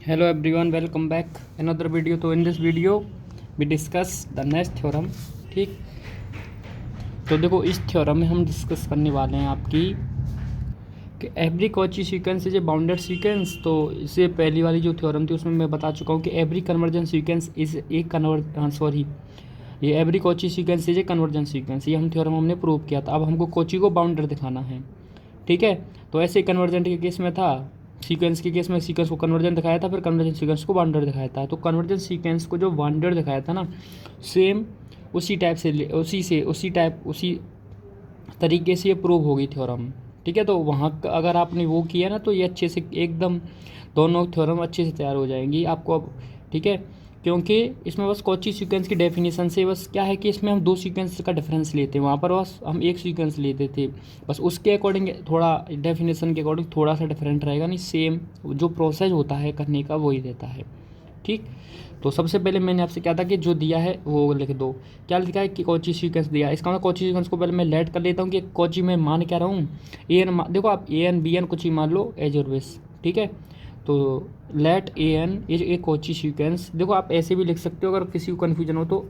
Hello everyone, welcome back another video. तो in this video we discuss the next theorem. ठीक, तो देखो इस थ्योरम में हम डिस्कस करने वाले हैं आपकी कि every Cauchy sequence is a bounded sequence. तो इससे पहली वाली जो थ्योरम थी उसमें मैं बता चुका हूँ कि every convergent sequence is a ये every Cauchy sequence is a convergent sequence. ये हम थ्योरम हमने प्रूव किया था। अब हमको कॉची को बाउंडेड दिखाना है। ठीक है, तो ऐसे कन्वर्जेंट के केस में था, सीक्वेंस के केस में सीक्वेंस को कन्वर्जेंट दिखाया था, फिर कन्वर्जेंट सीक्वेंस को बाउंडेड दिखाया था। तो कन्वर्जेंट सीक्वेंस को जो बाउंडेड दिखाया था ना, सेम उसी तरीके से ये प्रूव होगी थ्योरम। ठीक है, तो वहाँ अगर आपने वो किया ना तो ये अच्छे से एकदम दोनों थ्योरम अच्छे से तैयार हो जाएंगी आपको अब। ठीक है, क्योंकि इसमें बस कॉची सीक्वेंस की डेफिनेशन से बस क्या है कि इसमें हम दो सीक्वेंस का डिफरेंस लेते हैं, वहाँ पर बस हम एक सीक्वेंस लेते थे, बस उसके अकॉर्डिंग थोड़ा डेफिनेशन के अकॉर्डिंग थोड़ा सा डिफरेंट रहेगा, नहीं सेम जो प्रोसेस होता है करने का वही रहता है। ठीक, तो सबसे पहले मैंने आपसे क्या था कि जो दिया है वो लिख दो। क्या लिखा है कि कॉची सीक्वेंस दिया है, इसका मतलब कॉची सीक्वेंस को पहले मैं लेट कर लेता हूँ कि कॉची में मान क्या रहा हूँ, ए एन। देखो आप ए एन बी एन कुछ ही मान लो एज और बेस। ठीक है, तो let a n is a Cauchy sequence. देखो आप ऐसे भी लिख सकते हो, अगर किसी को कन्फ्यूजन हो तो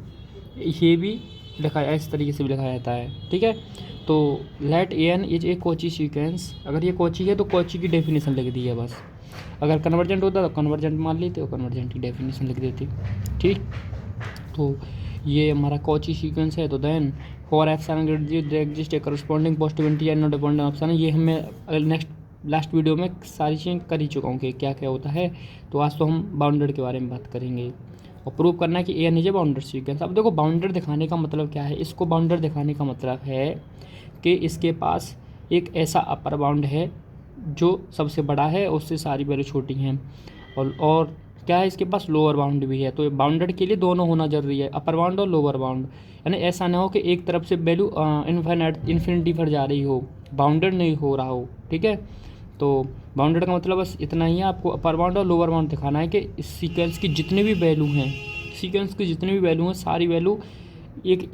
ये भी लिखा है, इस तरीके से भी लिखा जाता है। ठीक है, तो let a n is a Cauchy sequence. अगर ये कॉची है तो कॉची की डेफिनेशन लिख दी है बस। अगर कन्वर्जेंट होता तो कन्वर्जेंट मान लेते हो, कन्वर्जेंट की डेफिनेशन लिख देते। ठीक, तो ये हमारा कॉची सीक्वेंस है। तो then for epsilon exist a corresponding positivity and not dependent option. ये हमें लास्ट वीडियो में सारी चीज़ें कर ही चुका हूँ कि क्या क्या होता है। तो आज तो हम बाउंडेड के बारे में बात करेंगे और प्रूव करना है कि a n is a bounded sequence. अब देखो बाउंडेड दिखाने का मतलब क्या है, इसको बाउंडेड दिखाने का मतलब है कि इसके पास एक ऐसा अपर बाउंड है जो सबसे बड़ा है, उससे सारी वैल्यू छोटी हैं, और क्या है इसके पास लोअर बाउंड भी है। तो बाउंडेड के लिए दोनों होना जरूरी है, अपर बाउंड और लोअर बाउंड। यानी ऐसा ना हो कि एक तरफ से वैल्यू इन्फिनिटी पर जा रही हो, बाउंडेड नहीं हो रहा हो। ठीक है, तो बाउंडेड का मतलब बस इतना ही है, आपको अपर बाउंड और लोअर बाउंड दिखाना है कि इस सीक्वेंस की जितनी भी वैल्यू हैं, सीक्वेंस की जितनी भी वैल्यू हैं सारी वैल्यू एक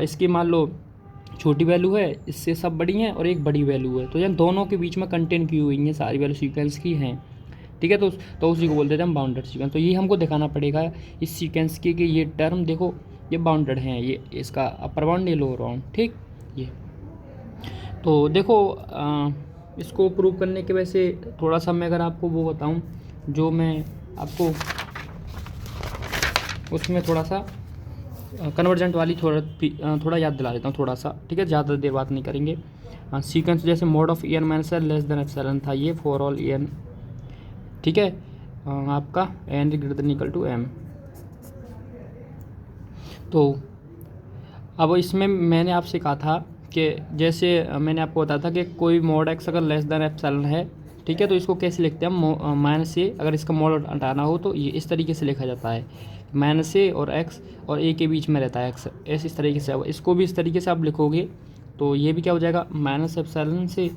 इसकी मान लो छोटी वैल्यू है, इससे सब बड़ी हैं, और एक बड़ी वैल्यू है, तो यानी दोनों के बीच में कंटेन की हुई हैं सारी वैल्यू सीक्वेंस की हैं। ठीक है, तो उसी को बोलते थे हम बाउंडेड सीक्वेंस। तो ये हमको दिखाना पड़ेगा इस सीक्वेंस की कि ये टर्म देखो ये बाउंडेड हैं, ये इसका अपर बाउंड ये लोअर बाउंड। ठीक, ये तो देखो इसको प्रूव करने के वैसे थोड़ा सा मैं अगर आपको वो बताऊं, जो मैं आपको उसमें थोड़ा सा कन्वर्जेंट वाली थोड़ा याद दिला देता हूँ थोड़ा सा। ठीक है, ज़्यादा देर बात नहीं करेंगे। सीक्वेंस जैसे mod of a n minus l less than epsilon था ये फॉर ऑल ए एन। ठीक है, आपका n greater than equal to m. तो अब इसमें मैंने आपसे कहा था कि जैसे मैंने आपको बताया था कि कोई मोड एक्स अगर लेस देन एप्सिलॉन है, ठीक है, तो इसको कैसे लिखते हैं हम, माइनस ए। अगर इसका मोड हटाना हो तो ये इस तरीके से लिखा जाता है, माइनस ए और एक्स और ए के बीच में रहता है एक्स, ऐसे इस तरीके से। अब इसको भी इस तरीके से आप लिखोगे तो ये भी क्या हो जाएगा, माइनस एप्सिलॉन से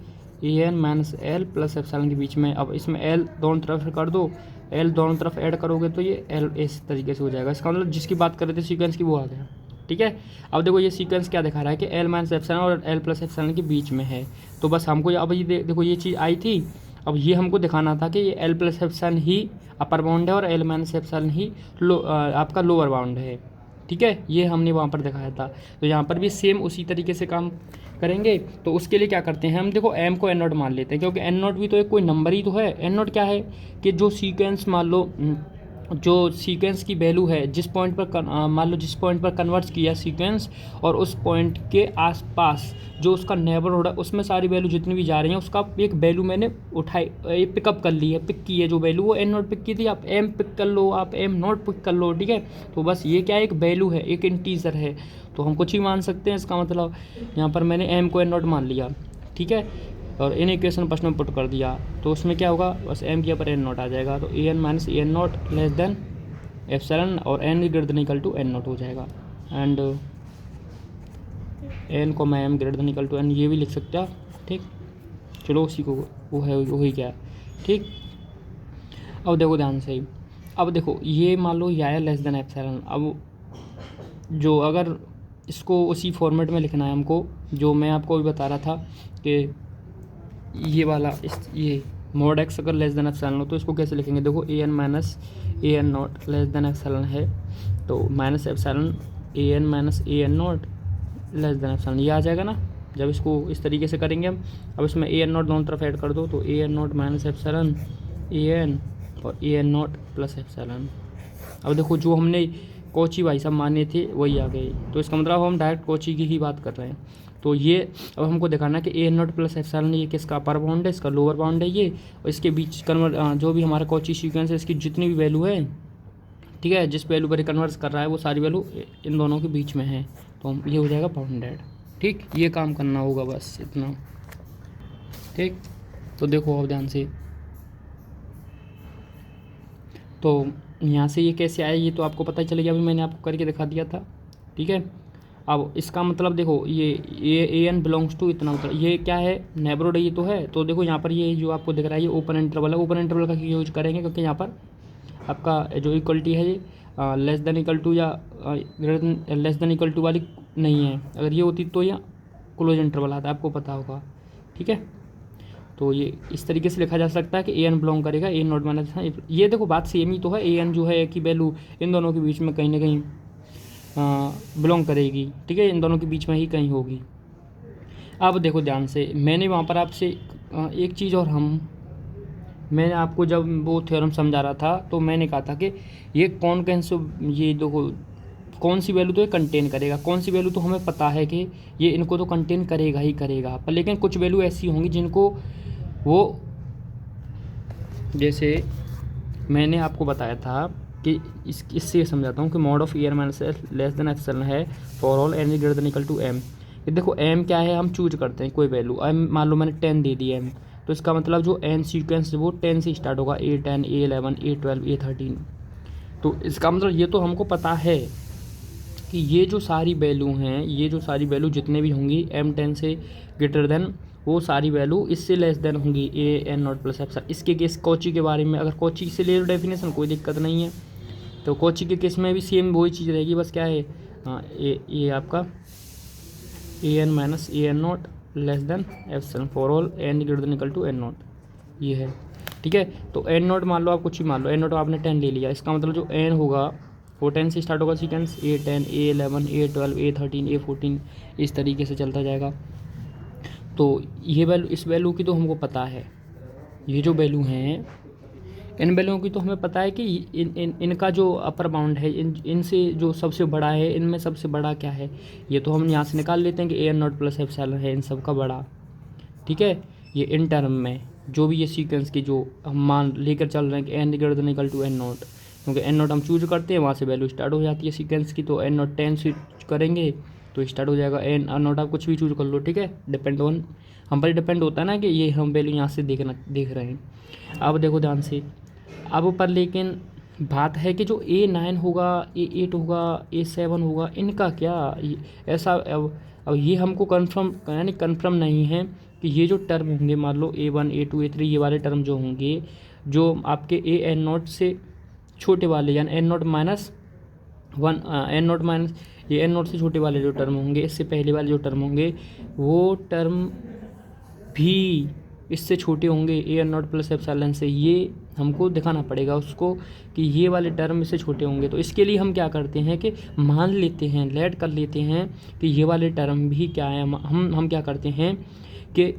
a n minus l plus epsilon के बीच में। अब इसमें एल दोनों तरफ कर दो, एल दोनों तरफ ऐड करोगे तो ये एल इस तरीके से हो जाएगा। इसका मतलब जिसकी बात कर रहे थे सीक्वेंस की वो आ गया। ठीक है, अब देखो ये सीक्वेंस क्या दिखा रहा है कि एल माइनस एप्सिलॉन और एल प्लस एप्सिलॉन के बीच में है। तो बस हमको अब ये देखो ये चीज़ आई थी, अब ये हमको दिखाना था कि ये एल प्लस एप्सिलॉन ही अपर बाउंड है और एल माइनस एप्सिलॉन ही आपका लोअर बाउंड है। ठीक है, ये हमने वहाँ पर दिखाया था। तो यहाँ पर भी सेम उसी तरीके से काम करेंगे। तो उसके लिए क्या करते हैं हम, देखो एम को एन नॉट मान लेते हैं, क्योंकि एन नॉट भी तो एक कोई नंबर ही तो है। एन नॉट क्या है कि जो सीक्वेंस मान लो जो सीक्वेंस की वैल्यू है जिस पॉइंट पर मान लो जिस पॉइंट पर कन्वर्ट किया सीक्वेंस, और उस पॉइंट के आसपास जो उसका नेबरहुड है उसमें सारी वैल्यू जितनी भी जा रही हैं उसका एक वैल्यू मैंने उठाई, पिकअप कर ली है, पिक की है जो वैल्यू, वो एन नॉट पिक की थी, आप एम पिक कर लो, आप एम नॉट पिक कर लो। ठीक है, तो बस ये क्या है, एक वैल्यू है, एक इंटीजर है, तो हम कुछ ही मान सकते हैं। इसका मतलब यहाँ पर मैंने एम को एन नॉट मान लिया। ठीक है, और इन इक्वेशन फर्स्ट में पुट कर दिया, तो उसमें क्या होगा, बस एम के ऊपर एन नॉट आ जाएगा। तो a n minus a n not less than epsilon और n greater than equal to n not हो जाएगा। एंड एन को मैं m greater than equal to n ये भी लिख सकते हैं। ठीक, चलो उसी को वो है वही क्या है। ठीक, अब देखो ध्यान से, अब देखो ये मान लो या लेस देन एप्सिलॉन। अब जो अगर इसको उसी फॉर्मेट में लिखना है हमको, जो मैं आपको भी बता रहा था कि ये वाला ये मॉड एक्स अगर लेस देन एप्सिलॉन हो तो इसको कैसे लिखेंगे, देखो a n minus a n not less than epsilon है, तो minus epsilon a n minus a n not less than epsilon, ये आ जाएगा ना जब इसको इस तरीके से करेंगे हम। अब इसमें ए एन नॉट दोनों तरफ ऐड कर दो, तो a n not minus epsilon a n और a n not plus epsilon. अब देखो जो हमने कॉची भाई साहब माने थे वही आ गए, तो इसका मतलब हम डायरेक्ट कॉची की ही बात कर रहे हैं। तो ये अब हमको दिखाना है कि a n not plus epsilon ये किसका अपर बाउंड है, इसका लोअर बाउंड है ये, और इसके बीच कन्वर्ट जो भी हमारा कॉची सीक्वेंस है इसकी जितनी भी वैल्यू है, ठीक है, जिस वैल्यू पर कन्वर्ट कर रहा है वो सारी वैल्यू इन दोनों के बीच में है, तो ये हो जाएगा बाउंडेड। ठीक, ये काम करना होगा बस इतना। ठीक, तो देखो अब ध्यान से, तो यहाँ से ये कैसे आया ये तो आपको पता ही चलेगा, अभी मैंने आपको करके दिखा दिया था। ठीक है, अब इसका मतलब देखो ये ए एन बिलोंग्स टू इतना होता है, ये क्या है नेबरहुड ये तो है, तो देखो यहाँ पर ये जो आपको दिख रहा है ये ओपन इंटरवल है, ओपन इंटरवल का यूज करेंगे क्योंकि यहाँ पर आपका जो इक्वलिटी है ये लेस देन इक्वल टू या लेस देन इक्वल टू वाली नहीं है, अगर ये होती तो यह क्लोज इंटरवल आता है, आपको पता होगा। ठीक है, तो ये इस तरीके से लिखा जा सकता है कि ए एन बिलोंग करेगा ए नॉट माइनस, ये देखो बात सेम ही तो है, ए एन जो है की वैल्यू इन दोनों के बीच में कहीं ना कहीं बिलोंग करेगी। ठीक है, इन दोनों के बीच में ही कहीं होगी। अब देखो ध्यान से, मैंने वहाँ पर आपसे एक चीज़ और मैंने आपको जब वो थ्योरम समझा रहा था तो मैंने कहा था कि ये ये देखो कौन सी वैल्यू तो ये कंटेन करेगा, कौन सी वैल्यू तो हमें पता है कि ये इनको तो कंटेन करेगा ही करेगा, पर लेकिन कुछ वैल्यू ऐसी होंगी जिनको वो, जैसे मैंने आपको बताया था कि इससे समझाता हूँ कि mod of ear minus less than epsilon है for all n greater than equal to m. ये देखो एम क्या है, हम चूज करते हैं कोई वैल्यू, एम मान लो मैंने 10 दे दी एम, तो इसका मतलब जो एन सीक्वेंस है वो 10 से स्टार्ट होगा, A10 A11 A12 A13। तो इसका मतलब ये तो हमको पता है कि ये जो सारी वैल्यू हैं, ये जो सारी वैल्यू जितने भी होंगी M10 से ग्रेटर देन, वो सारी वैल्यू इससे लेस देन होंगी ए एन नॉट प्लस एप्सिलॉन। इसके केस कॉची के बारे में, अगर कॉची से ले लो डेफिनेशन कोई दिक्कत नहीं है, तो कॉची के केस में भी सेम वही चीज़ रहेगी, बस क्या है ये आपका a n minus a n not less than epsilon for all n greater than equal to n not, ये है। ठीक है, तो एन नॉट मान लो आप कुछ भी मान लो, एन नॉट आपने 10 ले लिया, इसका मतलब जो एन होगा वो 10 से स्टार्ट होगा sequence, A10 A11 A12 A13 A14 इस तरीके से चलता जाएगा। तो ये वैल्यू, इस वैल्यू की तो हमको पता है, ये जो वैल्यू हैं इन वैल्यूओं की तो हमें पता है कि इनका जो अपर बाउंड है इनसे जो सबसे बड़ा है, इनमें सबसे बड़ा क्या है, ये तो हम यहाँ से निकाल लेते हैं कि a n not plus epsilon है इन सब का बड़ा। ठीक है, ये इन टर्म में जो भी ये सीक्वेंस की जो हम मान लेकर चल रहे हैं कि n greater than equal to n not, क्योंकि एन नॉट हम चूज करते हैं वहाँ से वैल्यू स्टार्ट हो जाती है सीक्वेंस की, तो एन नॉट 10 से करेंगे तो स्टार्ट हो जाएगा, एन नॉट आप कुछ भी चूज कर लो। ठीक है, डिपेंड ऑन हम पर डिपेंड होता है ना कि ये हम वैल्यू यहाँ से देख रहे हैं। अब देखो ध्यान से, अब पर लेकिन बात है कि जो A9 होगा A8 होगा A7 होगा इनका क्या ऐसा, अब ये हमको कन्फर्म यानी कन्फर्म नहीं है कि ये जो टर्म होंगे मान लो A1 A2 A3 ये वाले टर्म जो होंगे, जो आपके ए एन नॉट से छोटे वाले यानी n not minus one, n not minus ये एन नॉट से छोटे वाले जो टर्म होंगे, इससे पहले वाले जो टर्म होंगे वो टर्म भी इससे छोटे होंगे ए एन नॉट प्लस एप्सिलॉन से, ये हमको दिखाना पड़ेगा उसको कि ये वाले टर्म इससे छोटे होंगे। तो इसके लिए हम क्या करते हैं कि मान लेते हैं, लेट कर लेते हैं कि ये वाले टर्म भी क्या है, हम क्या करते हैं कि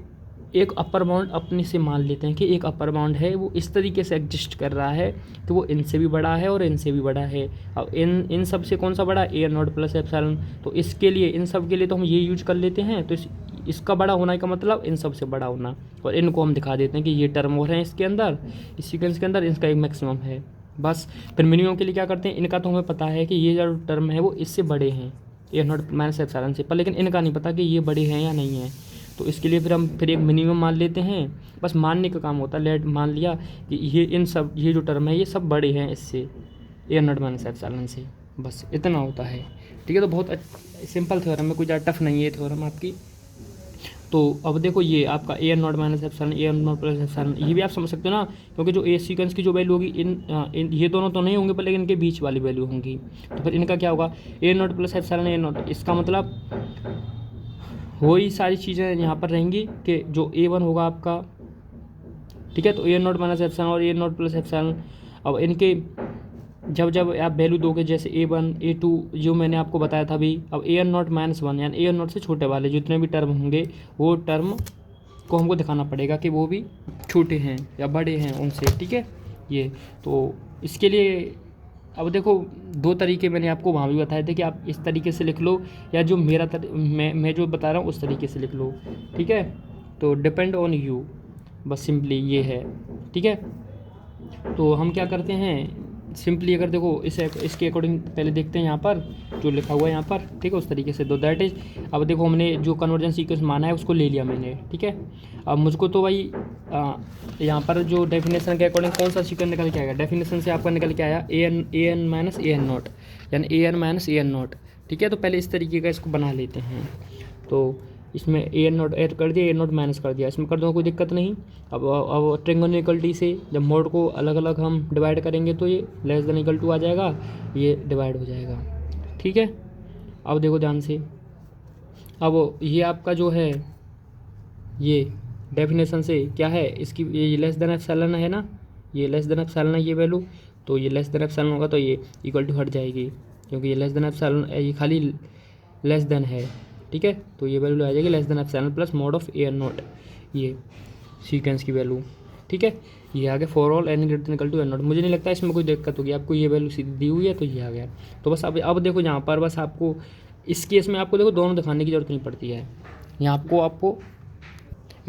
एक अपर बाउंड अपने से मान लेते हैं कि एक अपर बाउंड है वो इस तरीके से एग्जिस्ट कर रहा है कि वो इनसे भी बड़ा है और इनसे भी बड़ा है। अब इन सब से कौन सा बड़ा, ए एन नॉट प्लस एप्सिलॉन, तो इसके लिए इन सब के लिए तो हम ये यूज कर लेते हैं, तो इसका बड़ा होना का मतलब इन सब से बड़ा होना, और इनको हम दिखा देते हैं कि ये टर्म और हैं इसके अंदर, इस सीक्वेंस के अंदर इसका एक मैक्सिमम है बस। फिर मिनिमम के लिए क्या करते हैं, इनका तो हमें पता है कि ये जो टर्म है वो इससे बड़े हैं ए नॉट माइनस एप्सिलॉन से, पर लेकिन इनका नहीं पता कि ये बड़े हैं या नहीं है, तो इसके लिए फिर हम एक मिनिमम मान लेते हैं, बस मानने का काम होता है। लेट मान लिया कि ये जो टर्म है ये सब बड़े हैं इससे ए नॉट माइनस एप्सिलॉन से, बस इतना होता है। ठीक है, तो बहुत सिंपल थ्योरम है, कोई ज़्यादा टफ नहीं है थ्योरम आपकी। तो अब देखो ये आपका a n not minus epsilon a n not plus epsilon, ये भी आप समझ सकते हो ना, क्योंकि जो ए सीक्वेंस की जो वैल्यू होगी इन ये दोनों तो नहीं होंगे पर लेकिन इनके बीच वाली वैल्यू होंगी, तो फिर इनका क्या होगा a not plus epsilon a not, इसका मतलब वही सारी चीज़ें यहाँ पर रहेंगी कि जो A1 होगा आपका, ठीक है। तो a n not minus epsilon और a n not plus epsilon, अब इनके जब जब आप वैल्यू दोगे, जैसे A1 A2 जो मैंने आपको बताया था अभी, अब ए एन नॉट माइनस वन यानी ए एन नॉट से छोटे वाले जितने भी टर्म होंगे वो टर्म को हमको दिखाना पड़ेगा कि वो भी छोटे हैं या बड़े हैं उनसे, ठीक है। ये तो इसके लिए अब देखो दो तरीके मैंने आपको वहाँ भी बताए थे कि आप इस तरीके से लिख लो या जो मैं जो बता रहा हूँ उस तरीके से लिख लो, ठीक है। तो डिपेंड ऑन यू, बस सिंपली ये है, ठीक है। तो हम क्या करते हैं सिंपली, अगर देखो इसके अकॉर्डिंग पहले देखते हैं यहाँ पर जो लिखा हुआ है यहाँ पर, ठीक है, उस तरीके से। दो दैट इज, अब देखो हमने जो कन्वर्जन सीक्वेंस माना है उसको ले लिया मैंने, ठीक है। अब मुझको तो भाई यहाँ पर जो डेफिनेशन के अकॉर्डिंग कौन सा सीक्वेंस निकल के आएगा, डेफिनेशन से आपका निकल के आया a n minus a n naught यानी a n minus a n naught, ठीक है। तो पहले इस तरीके का इसको बना लेते हैं। तो इसमें ए एन नॉट ऐड कर दिया, ए नॉट माइनस कर दिया, इसमें कर दो कोई दिक्कत नहीं। अब ट्रिंगल इक्वलिटी से जब मोड को अलग अलग हम डिवाइड करेंगे तो ये लेस देन इक्वल टू आ जाएगा, ये डिवाइड हो जाएगा, ठीक है। अब देखो ध्यान से, अब ये आपका जो है ये डेफिनेशन से क्या है इसकी, ये लेस देन एप्सिलॉन है ना, ये लेस देन एप्सिलॉन है ये वैल्यू, तो ये लेस देन एप्सिलॉन होगा तो ये इक्वल टू हट जाएगी क्योंकि ये लेस देन एप्सिलॉन, ये खाली लेस देन है, ठीक है। तो ये वैल्यू आ जाएगी less than epsilon plus mod of a n not, ये सीक्वेंस की वैल्यू, ठीक है। ये आ गया for all n greater than equal to n not. मुझे नहीं लगता इसमें कोई दिक्कत होगी, आपको ये वैल्यू सीधी दी हुई है तो ये आ गया। तो बस अब देखो यहाँ पर बस आपको इस केस में आपको देखो दोनों दिखाने की जरूरत नहीं पड़ती है, यहाँ आपको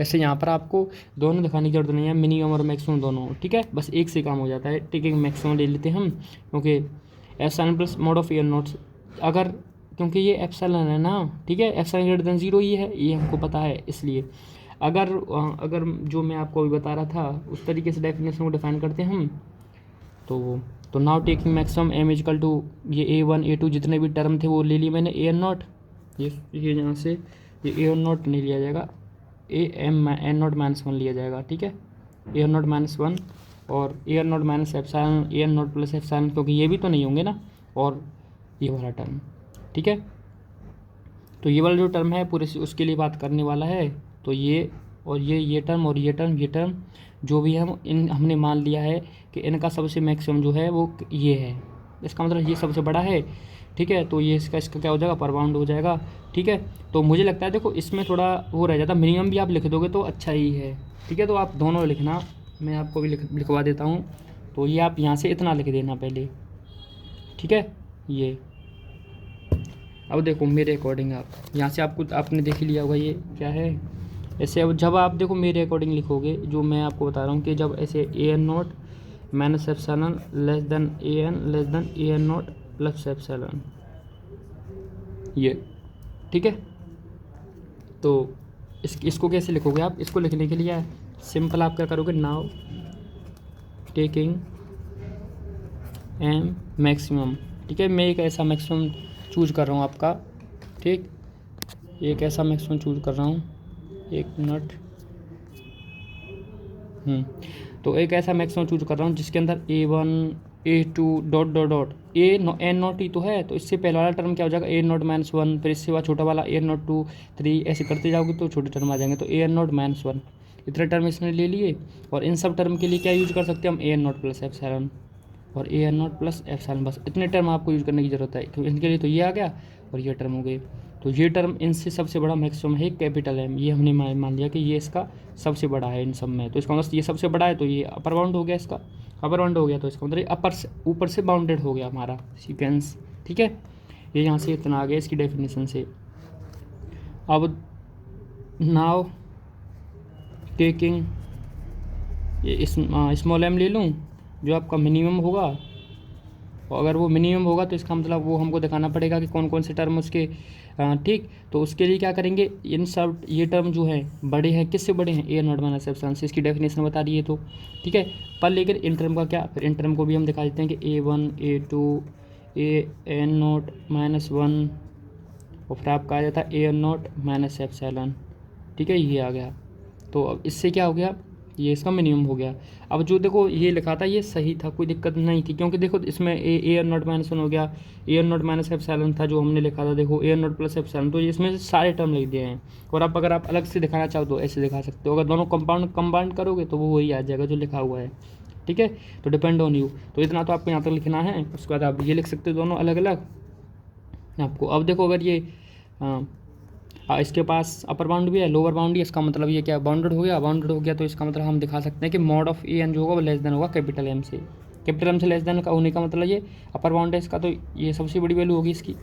ऐसे यहाँ पर आपको दोनों दिखाने की जरूरत नहीं है, मिनिमम और मैक्सिमम दोनों, ठीक है। बस एक से काम हो जाता है, ठीक है। मैक्सिमम ले लेते हैं हम क्योंकि epsilon plus mod of a n not, अगर क्योंकि ये एप्सिलॉन है ना, ठीक है, एप्सिलॉन ग्रेटर देन 0 ही है, ये हमको पता है। इसलिए अगर जो मैं आपको अभी बता रहा था उस तरीके से डेफिनेशन को डिफाइन करते हैं हम, तो now taking maximum m equal to ये A1 A2 जितने भी टर्म थे वो ले लिए मैंने, ए एन नॉट, ये यहाँ से ये ए एन नॉट नहीं लिया जाएगा, a n not minus one लिया जाएगा, ठीक है। A n not minus one और a n not minus epsilon, a n not plus epsilon, क्योंकि ये भी तो नहीं होंगे ना, और ये वाला टर्म, ठीक है। तो ये वाला जो टर्म है पूरे उसके लिए बात करने वाला है। तो ये और ये टर्म और ये टर्म जो भी हम हमने मान लिया है कि इनका सबसे मैक्सिमम जो है वो ये है, इसका मतलब ये सबसे बड़ा है, ठीक है। तो ये इसका क्या हो जाएगा, पर बाउंड हो जाएगा, ठीक है। तो मुझे लगता है देखो इसमें थोड़ा वो रह जाता, मिनिमम भी आप लिख दोगे तो अच्छा ही है, ठीक है। तो आप दोनों लिखना, मैं आपको भी लिखवा देता हूँ। तो ये आप यहाँ से इतना लिख देना पहले, ठीक है। ये अब देखो मेरे अकॉर्डिंग आप यहाँ से आपने देख लिया होगा ये क्या है। ऐसे अब जब आप देखो मेरे अकॉर्डिंग लिखोगे जो मैं आपको बता रहा हूँ कि जब ऐसे a n not minus epsilon less than a n not plus epsilon, ये ठीक है। तो इसको कैसे लिखोगे आप, इसको लिखने के लिए सिंपल आप क्या करोगे, नाउ टेकिंग एम मैक्सिमम, ठीक है। मैं एक ऐसा मैक्सिमम चूज कर रहा हूँ आपका, ठीक, एक ऐसा मैक्सिमम चूज कर रहा हूँ, एक मिनट, तो एक ऐसा मैक्सिमम चूज कर रहा हूँ जिसके अंदर A1 A2 dot dot dot n not ही तो है। तो इससे पहले वाला टर्म क्या हो जाएगा, ए नॉट माइनस वन, फिर इससे बाद छोटा वाला ए नॉट 2 3, ऐसे करते जाओगे तो छोटे टर्म आ जाएंगे। तो ए नॉट माइनस वन, इतने टर्म इसने ले लिए। और इन सब टर्म के लिए क्या यूज कर सकते हैं हम, ए नॉट प्लस एप्सिलॉन और ए नॉट प्लस एप्सिलॉन, बस इतने टर्म आपको यूज करने की ज़रूरत है। क्योंकि इनके लिए तो ये आ गया और ये टर्म हो गए। तो ये टर्म इनसे सबसे बड़ा मैक्सिमम है कैपिटल एम, ये हमने मान लिया कि ये इसका सबसे बड़ा है इन सब में। तो इसका मतलब ये सबसे बड़ा है तो ये अपर बाउंड हो गया, इसका अपर बाउंड हो गया, तो इसका मतलब अपर से ऊपर से बाउंडेड हो गया हमारा सीक्वेंस, ठीक है। ये यहाँ से इतना आ गया इसकी डेफिनेशन से। अब नाउ टेकिंग ये स्मॉल एम ले लूँ जो आपका मिनिमम होगा, और अगर वो मिनिमम होगा तो इसका मतलब वो हमको दिखाना पड़ेगा कि कौन कौन से टर्म उसके, ठीक। तो उसके लिए क्या करेंगे, इन सब ये टर्म जो है बड़े हैं, किससे बड़े हैं, ए नॉट माइनस एप्सिलॉन से, इसकी डेफिनेशन बता दी है तो, ठीक है। पर लेकिन इन टर्म का क्या, फिर इन टर्म को भी हम दिखा देते हैं कि A1 A2 a n not minus one, और फिर आपका आ जाता है a n not minus epsilon, ठीक है, ये आ गया। तो अब इससे क्या हो गया ये इसका मिनिमम हो गया। अब जो देखो ये लिखा था ये सही था, कोई दिक्कत नहीं थी, क्योंकि देखो इसमें ए नॉट माइनस वन हो गया, ए नॉट माइनस एप्सिलॉन था जो हमने लिखा था, देखो ए नॉट प्लस एप्सिलॉन, तो इसमें से सारे टर्म लिख दिए हैं। और अब अगर आप अलग से दिखाना चाहो तो ऐसे दिखा सकते हो, अगर दोनों कंपाउंड करोगे तो वो वही आ जाएगा जो लिखा हुआ है, ठीक है। तो डिपेंड ऑन यू, तो इतना तो आपको यहाँ तक लिखना है। उसके बाद आप ये लिख सकते हो दोनों अलग अलग आपको। अब देखो अगर ये इसके पास अपर बाउंड भी है, लोअर बाउंड भी है, इसका मतलब ये क्या बाउंडेड हो गया। बाउंडेड हो गया तो इसका मतलब हम दिखा सकते हैं कि मॉड ऑफ ए एन जो होगा वो लेस देन होगा कैपिटल एम से। कैपिटल एम से लेस देन का होने का मतलब ये अपर बाउंड है इसका, तो ये सबसे बड़ी वैल्यू होगी इसकी।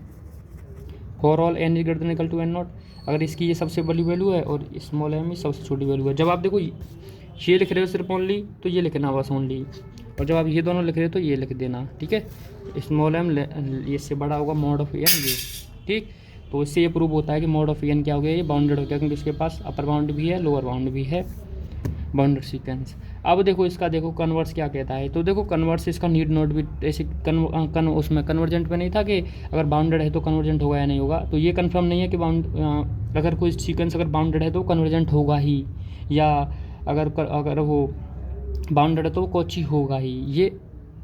For all n is greater than equal to n not, अगर इसकी ये सबसे बड़ी वैल्यू है और स्मॉल एम ही सबसे छोटी वैल्यू है। जब आप देखो ये लिख रहे हो सिर्फ ओनली, तो ये लिखना बस ओनली, और जब आप ये दोनों लिख रहे हो तो ये लिख देना, ठीक है। स्मॉल एम ये इससे बड़ा होगा मॉड ऑफ एन ये, ठीक। तो इससे ये प्रूव होता है कि मॉड ऑफ एन क्या हो गया, ये बाउंडेड हो गया, क्योंकि इसके पास अपर बाउंड भी है लोअर बाउंड भी है, बाउंडेड सीक्वेंस। अब देखो इसका देखो कन्वर्स क्या कहता है, तो देखो कन्वर्स इसका नीड नोट भी ऐसे उसमें कन्वर्जेंट में नहीं था कि अगर बाउंडेड है तो कन्वर्जेंट होगा या नहीं होगा, तो ये कंफर्म नहीं है कि अगर कोई सीक्वेंस अगर बाउंडेड है तो कन्वर्जेंट होगा ही, या अगर वो बाउंडेड है तो वो कोची होगा ही, ये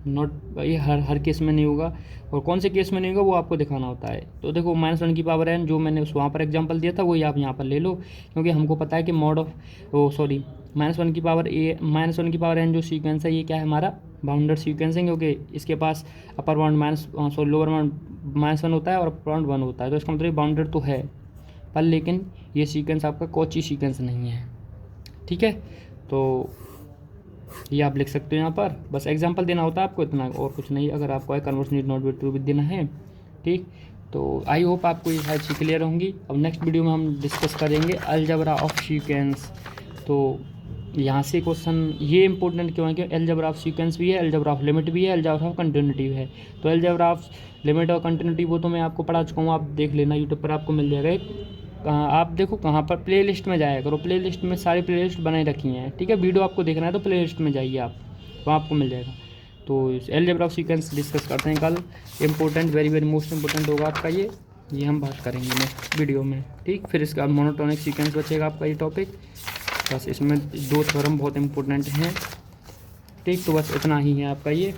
ये हर केस में नहीं होगा। और कौन से केस में नहीं होगा वो आपको दिखाना होता है। तो देखो -1 की पावर n जो मैंने वहाँ पर एग्जांपल दिया था वही आप यहाँ पर ले लो, क्योंकि हमको पता है कि मॉड ऑफ -1 की पावर n जो सीक्वेंस है ये क्या है हमारा बाउंडेड सीक्वेंस है, क्योंकि इसके पास अपर बाउंड लोअर बाउंड -1 होता है और अपर बाउंड 1 होता है, तो इसका मतलब बाउंडेड तो है, पर लेकिन ये सीक्वेंस आपका कोची सीक्वेंस नहीं है, ठीक है। तो ये आप लिख सकते हो यहाँ पर, बस एग्जांपल देना होता है आपको, इतना और कुछ नहीं। अगर आपको converse need not be true भी देना है, ठीक। तो आई होप आपको ये सारी चीज़ क्लियर होंगी। अब नेक्स्ट वीडियो में हम डिस्कस करेंगे अलजेब्रा ऑफ सीक्वेंस। तो यहाँ से क्वेश्चन ये इंपॉर्टेंट क्यों है कि अलजेब्रा ऑफ सीक्वेंस भी है, अलजेब्रा ऑफ लिमिट भी है, अलजेब्रा ऑफ कंटिन्यूटी भी है। तो अलजेब्रा ऑफ लिमिट और कंटिन्यूटी वो तो मैं आपको पढ़ा चुका हूँ, आप देख लेना, यूट्यूब पर आपको मिल जाएगा। आप देखो कहाँ पर प्लेलिस्ट में जाया करो, प्लेलिस्ट में सारी प्लेलिस्ट बनाई रखी हैं, ठीक है। वीडियो आपको देखना है तो प्लेलिस्ट में जाइए आप, वहाँ आपको मिल जाएगा। तो अलजेब्रा ऑफ सीक्वेंस डिस्कस करते हैं कल, important very very most important होगा आपका ये हम बात करेंगे नेक्स्ट वीडियो में, ठीक। फिर इसका मोनोटोनिक सीक्वेंस बचेगा आपका ये टॉपिक, बस इसमें 2 थ्योरम बहुत इंपॉर्टेंट हैं, ठीक। तो बस इतना ही है आपका ये,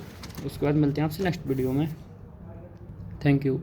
उसके बाद मिलते हैं आपसे नेक्स्ट वीडियो में। Thank you.